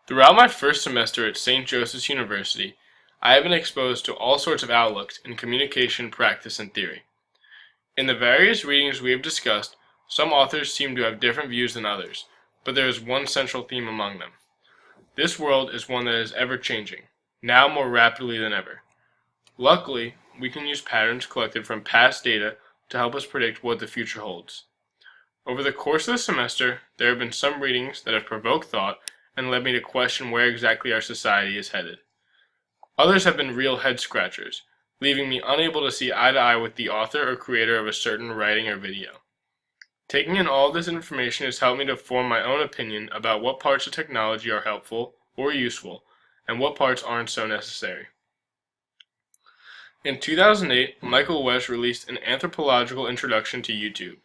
Throughout my first semester at St. Joseph's University, I have been exposed to all sorts of outlooks in communication, practice, and theory. In the various readings we have discussed, some authors seem to have different views than others, but there is one central theme among them. This world is one that is ever-changing, now more rapidly than ever. Luckily, we can use patterns collected from past data to help us predict what the future holds. Over the course of the semester, there have been some readings that have provoked thought and led me to question where exactly our society is headed. Others have been real head-scratchers, leaving me unable to see eye to eye with the author or creator of a certain writing or video. Taking in all this information has helped me to form my own opinion about what parts of technology are helpful or useful, and what parts aren't so necessary. In 2008, Michael West released an anthropological introduction to YouTube,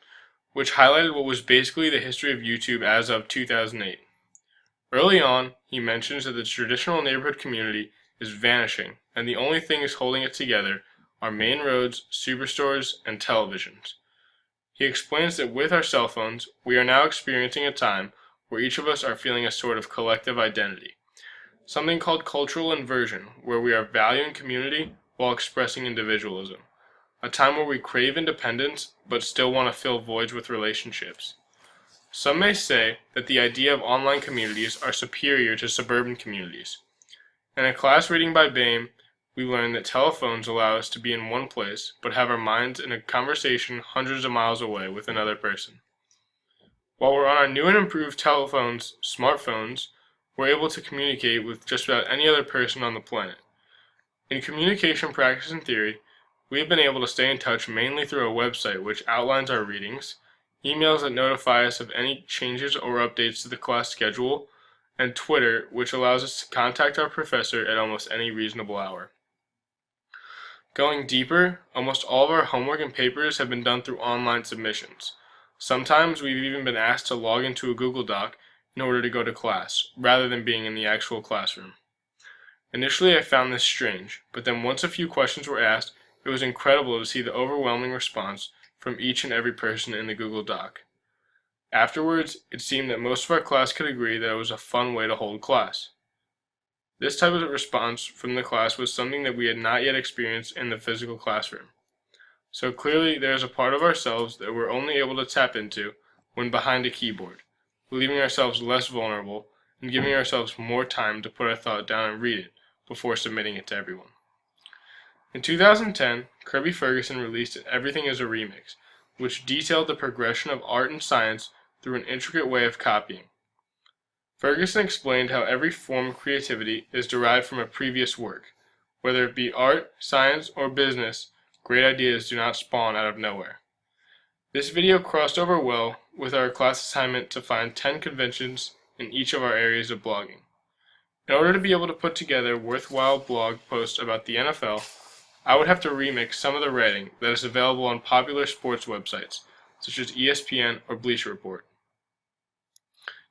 which highlighted what was basically the history of YouTube as of 2008. Early on, he mentions that the traditional neighborhood community is vanishing, and the only things holding it together are main roads, superstores, and televisions. He explains that with our cell phones, we are now experiencing a time where each of us are feeling a sort of collective identity, something called cultural inversion, where we are valuing community while expressing individualism, a time where we crave independence but still want to fill voids with relationships. Some may say that the idea of online communities are superior to suburban communities. In a class reading by Bain, we learned that telephones allow us to be in one place but have our minds in a conversation hundreds of miles away with another person. While we're on our new and improved telephones, smartphones, we're able to communicate with just about any other person on the planet. In communication practice and theory, we have been able to stay in touch mainly through a website which outlines our readings, emails that notify us of any changes or updates to the class schedule, and Twitter, which allows us to contact our professor at almost any reasonable hour. Going deeper, almost all of our homework and papers have been done through online submissions. Sometimes we've even been asked to log into a Google Doc in order to go to class, rather than being in the actual classroom. Initially I found this strange, but then once a few questions were asked, it was incredible to see the overwhelming response from each and every person in the Google Doc. Afterwards, it seemed that most of our class could agree that it was a fun way to hold class. This type of response from the class was something that we had not yet experienced in the physical classroom. So clearly there is a part of ourselves that we're only able to tap into when behind a keyboard, leaving ourselves less vulnerable and giving ourselves more time to put our thought down and read it before submitting it to everyone. In 2010, Kirby Ferguson released Everything is a Remix, which detailed the progression of art and science through an intricate way of copying. Ferguson explained how every form of creativity is derived from a previous work. Whether it be art, science, or business, great ideas do not spawn out of nowhere. This video crossed over well with our class assignment to find 10 conventions in each of our areas of blogging. In order to be able to put together worthwhile blog posts about the NFL, I would have to remix some of the writing that is available on popular sports websites, such as ESPN or Bleacher Report.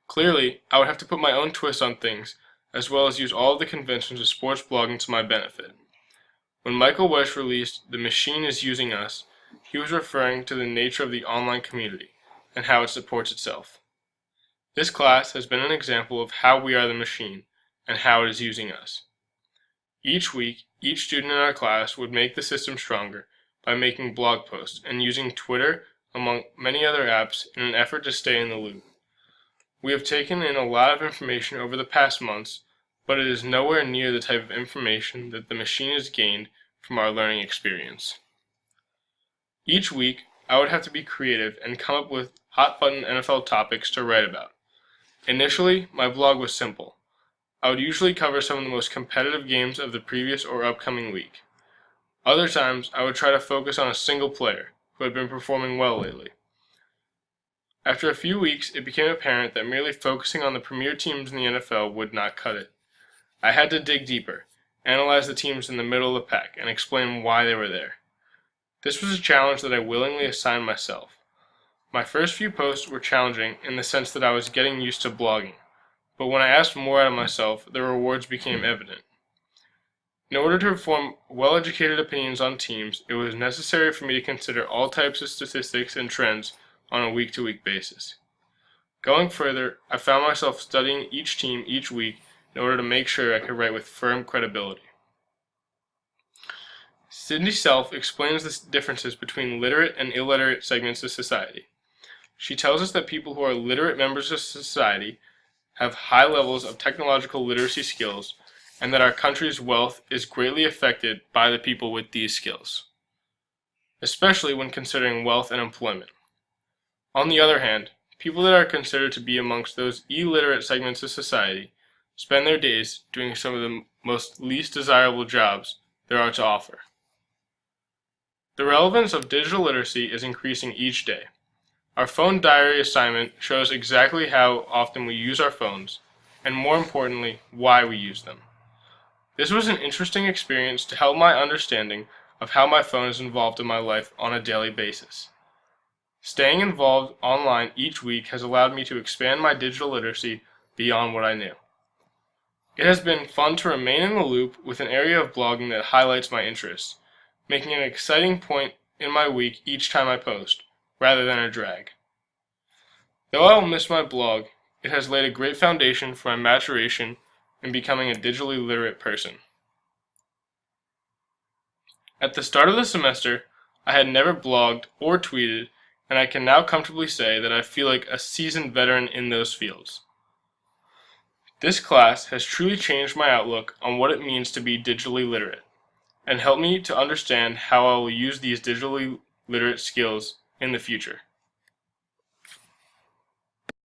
Clearly, I would have to put my own twist on things, as well as use all of the conventions of sports blogging to my benefit. When Michael West released The Machine is Using Us, he was referring to the nature of the online community and how it supports itself. This class has been an example of how we are the machine and how it is using us. Each week, each student in our class would make the system stronger by making blog posts and using Twitter, among many other apps, in an effort to stay in the loop. We have taken in a lot of information over the past months, but it is nowhere near the type of information that the machine has gained from our learning experience. Each week, I would have to be creative and come up with hot-button NFL topics to write about. Initially, my blog was simple. I would usually cover some of the most competitive games of the previous or upcoming week. Other times, I would try to focus on a single player who had been performing well lately. After a few weeks, it became apparent that merely focusing on the premier teams in the NFL would not cut it. I had to dig deeper, analyze the teams in the middle of the pack, and explain why they were there. This was a challenge that I willingly assigned myself. My first few posts were challenging in the sense that I was getting used to blogging, but when I asked more out of myself, the rewards became evident. In order to form well-educated opinions on teams, it was necessary for me to consider all types of statistics and trends on a week-to-week basis. Going further, I found myself studying each team each week in order to make sure I could write with firm credibility. Sydney Self explains the differences between literate and illiterate segments of society. She tells us that people who are literate members of society have high levels of technological literacy skills, and that our country's wealth is greatly affected by the people with these skills, especially when considering wealth and employment. On the other hand, people that are considered to be amongst those illiterate segments of society spend their days doing some of the most least desirable jobs there are to offer. The relevance of digital literacy is increasing each day. Our phone diary assignment shows exactly how often we use our phones, and more importantly, why we use them. This was an interesting experience to help my understanding of how my phone is involved in my life on a daily basis. Staying involved online each week has allowed me to expand my digital literacy beyond what I knew. It has been fun to remain in the loop with an area of blogging that highlights my interests, making an exciting point in my week each time I post, rather than a drag. Though I will miss my blog, it has laid a great foundation for my maturation in becoming a digitally literate person. At the start of the semester, I had never blogged or tweeted, and I can now comfortably say that I feel like a seasoned veteran in those fields. This class has truly changed my outlook on what it means to be digitally literate, and helped me to understand how I will use these digitally literate skills in the future.